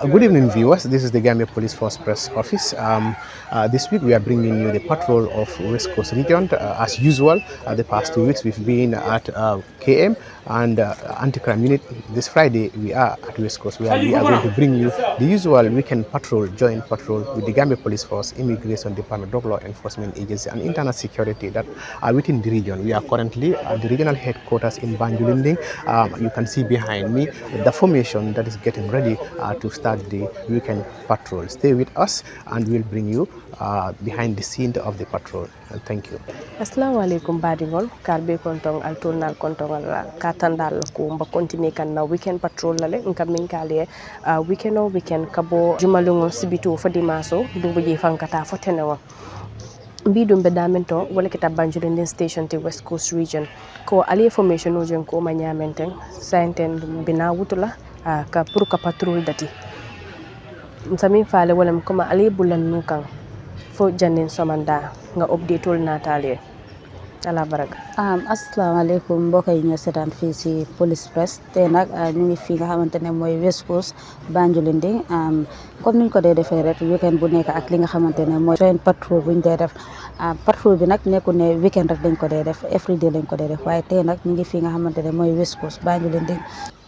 Good evening, viewers. This is the Gambia Police Force Press Office. This week we are bringing you the patrol of West Coast Region. As usual, the past 2 weeks we've been at KM and Anti-Crime Unit. This Friday we are at West Coast where we are going to bring you the usual weekend patrol, joint patrol with the Gambia Police Force, Immigration Department, Drug Law Enforcement Agency and Internal Security that are within the region. We are currently at the regional headquarters in Banjulinding. You can see behind me the formation that is getting ready to start the weekend patrol. Stay with us and we'll bring you behind the scene of the patrol. And thank you. Assalamu alaikum badigol karbe kontong alturnal kontong ala katandal ko mba continue kan na weekend patrol lale nkamin kale weekend kabo jumalungo sibitu fadimaso dubu je fankata fotenewa bidum be damento wala kita Banjulinding station te West Coast region ko ali information o jen ko manyamenten sainten bina wutula ka pour ka patrol dati msami faale wala koma ali bulan nukan fo janin somanda nga update ol natale ala baraka assalamu alaikum mbokk yi ñu sétan fi ci police press té nak ñu ngi fi nga xamantene moy West Coast Banjulinding comme niñ ko dé défé rek weekend bu nekk ak li nga xamantene moy train patrol buñ dé def patrol bi nak nekku né weekend rek dañ ko dé def every day lañ ko dé def waye té nak ñu ngi fi nga xamantene moy West Coast Banjulinding.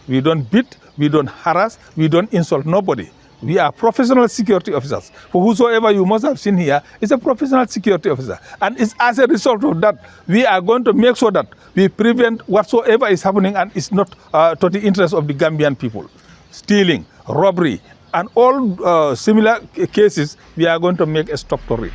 We don't beat, we don't harass, we don't insult nobody. We are professional security officers. For whosoever you must have seen here is a professional security officer. And it's as a result of that, we are going to make sure that we prevent whatsoever is happening and is not to the interest of the Gambian people. Stealing, robbery, and all similar cases, we are going to make a stop to it.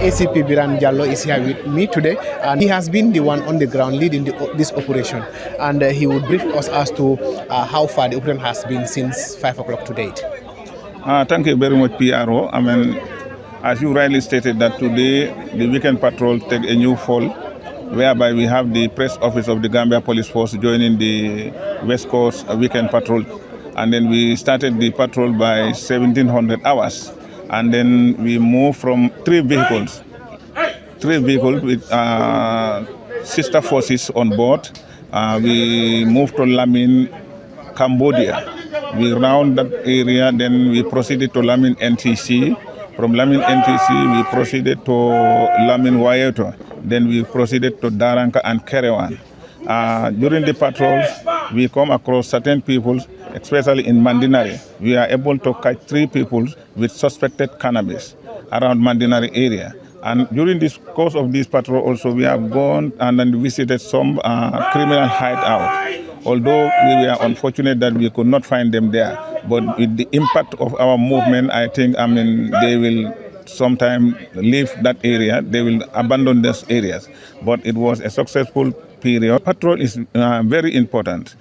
ACP Biran Jallo is here with me today, and he has been the one on the ground leading this operation, and he would brief us as to how far the operation has been since 5 o'clock to date. Thank you very much, PRO. I mean, as you rightly stated that today the weekend patrol take a new fall, whereby we have the press office of the Gambia Police Force joining the West Coast weekend patrol. And then we started the patrol by 1700 hours. And then we moved from three vehicles with sister forces on board. We moved to Lamin, Cambodia. We round that area, then we proceeded to Lamin NTC. From Lamin NTC, we proceeded to Lamin Wayeto. Then we proceeded to Daranka and Kerewan. During the patrols, we come across certain people, especially in Mandinari. We are able to catch 3 people with suspected cannabis around Mandinari area. And during this course of this patrol also, we have gone and then visited some criminal hideout. Although we were unfortunate that we could not find them there, but with the impact of our movement, I think, they will sometime leave that area. They will abandon those areas. But it was a successful period. Patrol is very important.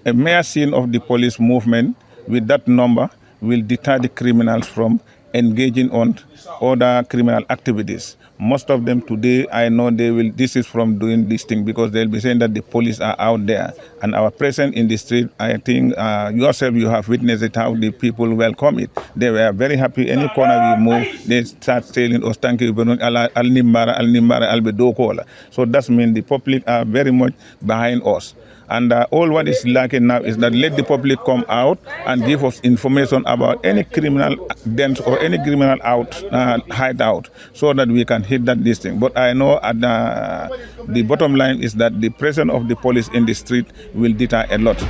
A mere scene of the police movement with that number will deter the criminals from engaging on other criminal activities. Most of them today, I know this is from doing this thing because they'll be saying that the police are out there. And our presence in the street, I think yourself, you have witnessed it, how the people welcome it. They were very happy. Any corner we move, they start saying, Ostanki, Al-Nimbara, Al-Bedokola. So that means the public are very much behind us. And all what is lacking now is that let the public come out and give us information about any criminal dens or any criminal hideout so that we can hit that this thing. But I know at the bottom line is that the presence of the police in the street will deter a lot.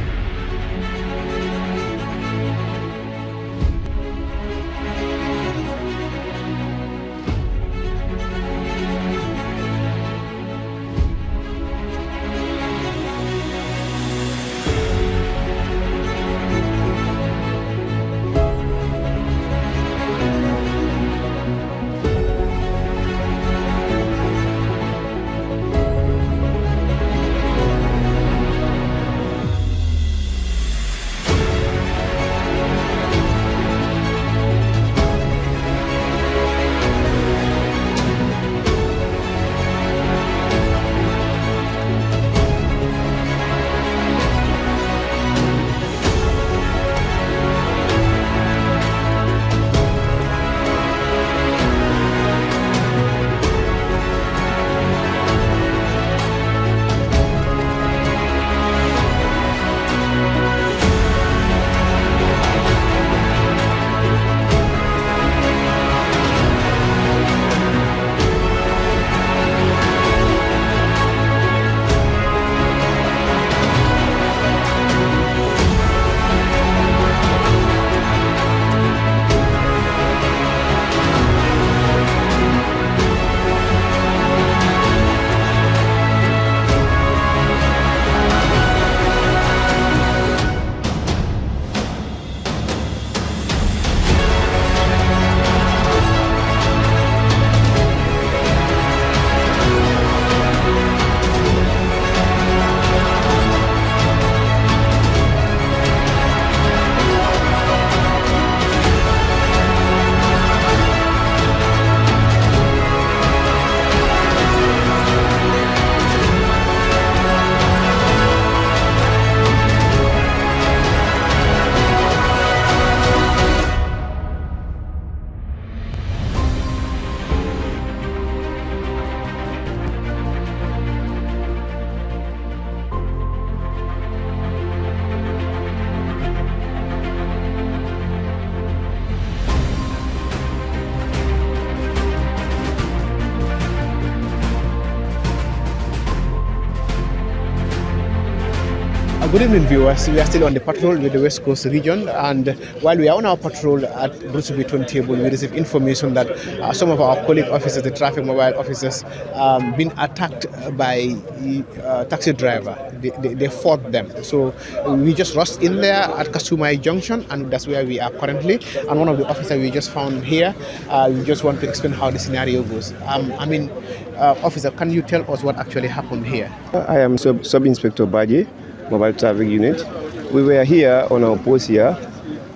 Good evening, viewers. We are still on the patrol with the West Coast region, and while we are on our patrol at Brusubi Turntable, we received information that some of our colleague officers, the traffic mobile officers, been attacked by taxi driver. They fought them. So we just rushed in there at Kasumai Junction, and that's where we are currently. And one of the officers we just found here, we just want to explain how the scenario goes. Officer, can you tell us what actually happened here? I am Sub-Inspector Baji, Mobile Traffic Unit. We were here on our post here.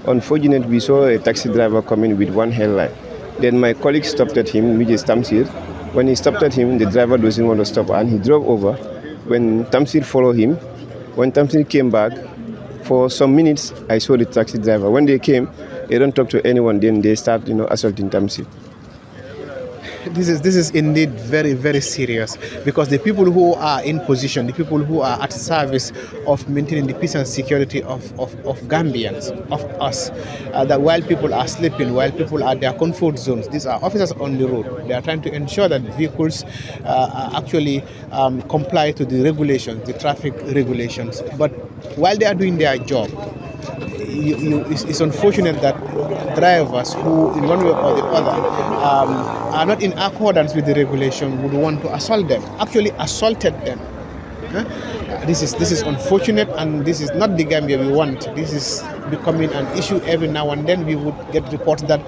Unfortunately, we saw a taxi driver coming with one headlight. Then my colleague stopped at him, which is Tamsir. When he stopped at him, the driver doesn't want to stop, and he drove over. When Tamsir followed him, when Tamsir came back, for some minutes, I saw the taxi driver. When they came, they don't talk to anyone. Then they start, assaulting Tamsir. This is indeed very, very serious, because the people who are in position, the people who are at service of maintaining the peace and security of Gambians, of us, that while people are sleeping, while people are at their comfort zones, these are officers on the road. They are trying to ensure that vehicles actually comply to the regulations, the traffic regulations. But while they are doing their job, it's unfortunate that drivers who, in one way or the other, are not in accordance with the regulation would want to assault them, actually assaulted them. This is unfortunate, and this is not the Gambia we want. This is becoming an issue every now and then. We would get reports that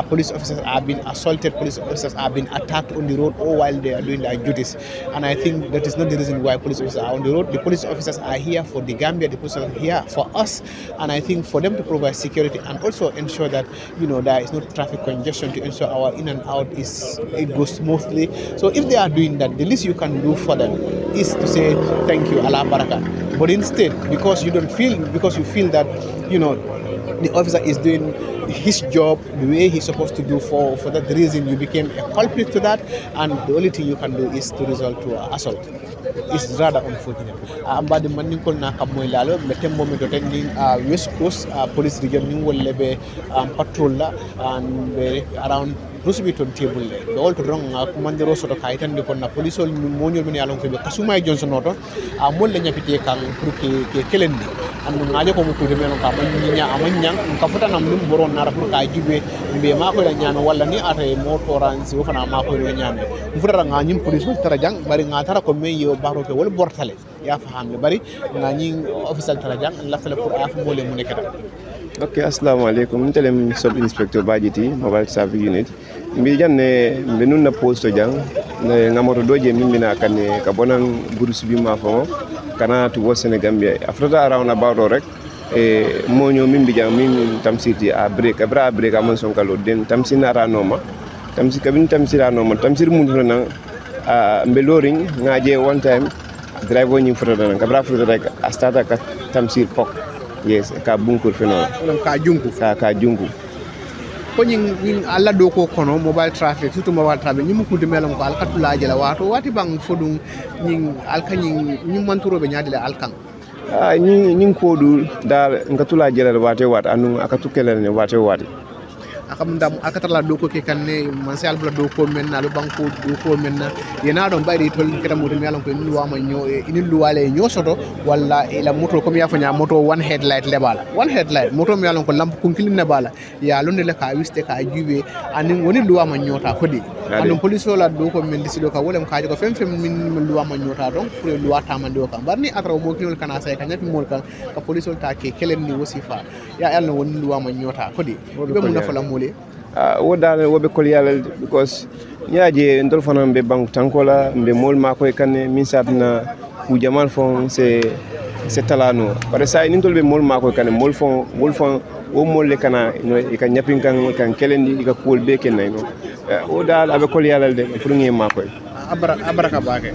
police officers are being assaulted, police officers are being attacked on the road or while they are doing their duties. And I think that is not the reason why police officers are on the road. The police officers are here for the Gambia, the police officers are here for us, and I think for them to provide security and also ensure that there is no traffic congestion, to ensure our in and out it goes smoothly. So if they are doing that, the least you can do for them is to say thank you, Allah Baraka. But instead, because you feel that the officer is doing his job the way he's supposed to do, for that reason you became a culprit to that, and the only thing you can do is to resort to assault. It's rather unfortunate. Ambadi manikol na kamoy lalo metembo me dotendi West Coast police region ni wolle be patrol la and around Brusubi Turntable le all to wrong kumandiro soto kaitan de konna police ol monyo min yalon ko be Kasumai Johnson noto molle nyapite kan pour ke kelendi and ngaje ko ko de menon ka manya amanya ka futa nam dum boron nara pour ka jibe be ma ko la nyame walla ni ate motoransi o fana ma ko do nyame futa nga nyim police tara jang bari nga tara ko me yo baro ke wol bortale ya fahamle bari nga nyi official tara jang laftale pour af mole mu nekata. Ok, assalamu alaikum. Ntelem Sub-Inspector Bajiti, Mobile Traffic Unit. Mbi janne mbe nunna posto jang ngamoto doje mimbi na kane kabonan Brusubi mafo kana to Senegambia. After around about rek monyo mimbi jang mim Tamsir a break amon son kalo den Tamsir na ranoma Tamsir kabin Tamsir ranoma Tamsir mundu na mbe loring ngaje one time driver ni foto na kabra foto rek astata ka Tamsir pok. Yes, ka bunkur feno. Ka jungu. Ko ñing alla do ko kono mobile traffic, surtout mobile traffic ñimu kunti melon ko alkatula jela wati bang fodum ñing alkañing ñim manturo be ñadile alkan. ñing ko dul dal ngatula jela wat anu akatu kelene wati. Akam ndam akatala do ko ke kanne man sal bla do ko men na lo banko do ko men na yena don bayri tol keta moto mi alon ko ni wama nyo ini luwale nyo soto walla ila moto ko mi yafanya moto one headlight moto mi alon ko lamp kun kilinne bala ya londe le ka wiste ka jube anin woni luwama nyota kodi andum police wala do ko men disido ka wolem kaaji ko fem min luwama nyota don pour luwata man do ka barni atra mo kinol kana say ka nyafi mol kan ka police wala ta ke kelen ni wasifa ya yalno woni luwama nyota kodi be mun na fala wodal wobe kolyalal because nyaaje ndol fana be bank tankola be mol makoy kanne min satna ku jamal fon c'est talano bare say ni ndol be mol makoy kanne mol fon o mol le kana e ka nyapin kan kelendi ka kool be ken nay no wodal abe kolyalal de pour ngi makoy abaraka baake.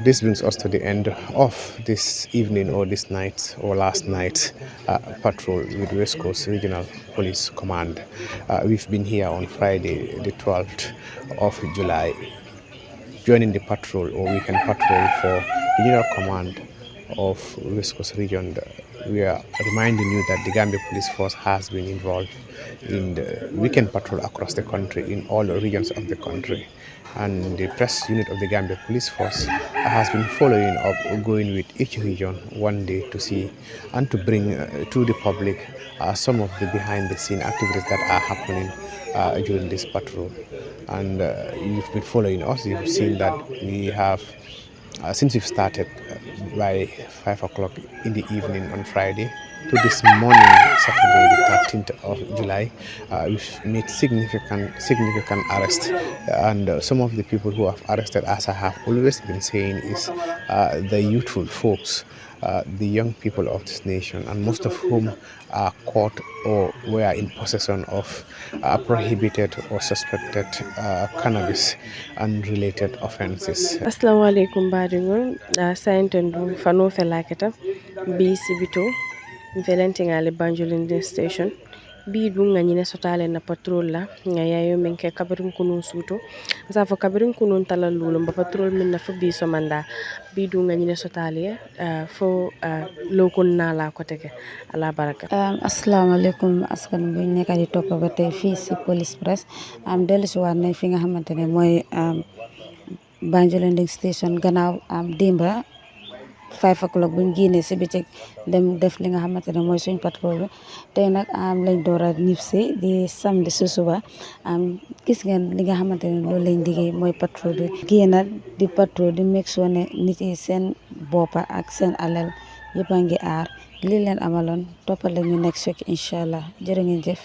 this brings us to the end of this evening or this night or last night's patrol with West Coast Regional Police Command. We've been here on Friday, the 12th of July, joining the patrol or weekend patrol for the General Command of West Coast Region. We are reminding you that the Gambia Police Force has been involved in the weekend patrol across the country, in all the regions of the country. And the press unit of the Gambia Police Force has been following up, going with each region one day to see and to bring to the public some of the behind-the-scene activities that are happening during this patrol. And you've been following us, you've seen that we have, since we've started by 5 o'clock in the evening on Friday to this morning, Saturday, the 13th of July, we've made significant arrests. And some of the people who have arrested, as I have always been saying, is the youthful folks, the young people of this nation, and most of whom are caught or were in possession of prohibited or suspected cannabis and related offenses. Assalamu alaikum baringol saintendu fano felaketa bi sibito Valentinale Banjulinde Station. Bi dunga nyine sotale na patrol la nga yayo menke kabirin kunun suto sa fo kabirin kunun talalulo ba patrol min na fo bi somanda bi dunga nyine sotale fo lokon na la ko tege ala baraka. Assalamu alaikum askan bu nekk di topp ba tey fii si Police Press dellu si waat nañ fi nga xamantene mooy Banjulinde Station gannaaw dimba 5 o'clock buñ génnee si bëccëg dem def li nga xamante ne mooy suñ patrol bi tey nag lañ door a ñib si di samedi si suba gis ngeen li nga xamante ne loolu lañ liggéey mooy patrol bi génn di patrol di make sure ne nit yi seen boppa ak seen alal yëpp a ngi aar li leen amaloon toppal ñu next week incha allah jërë ngeen jëf.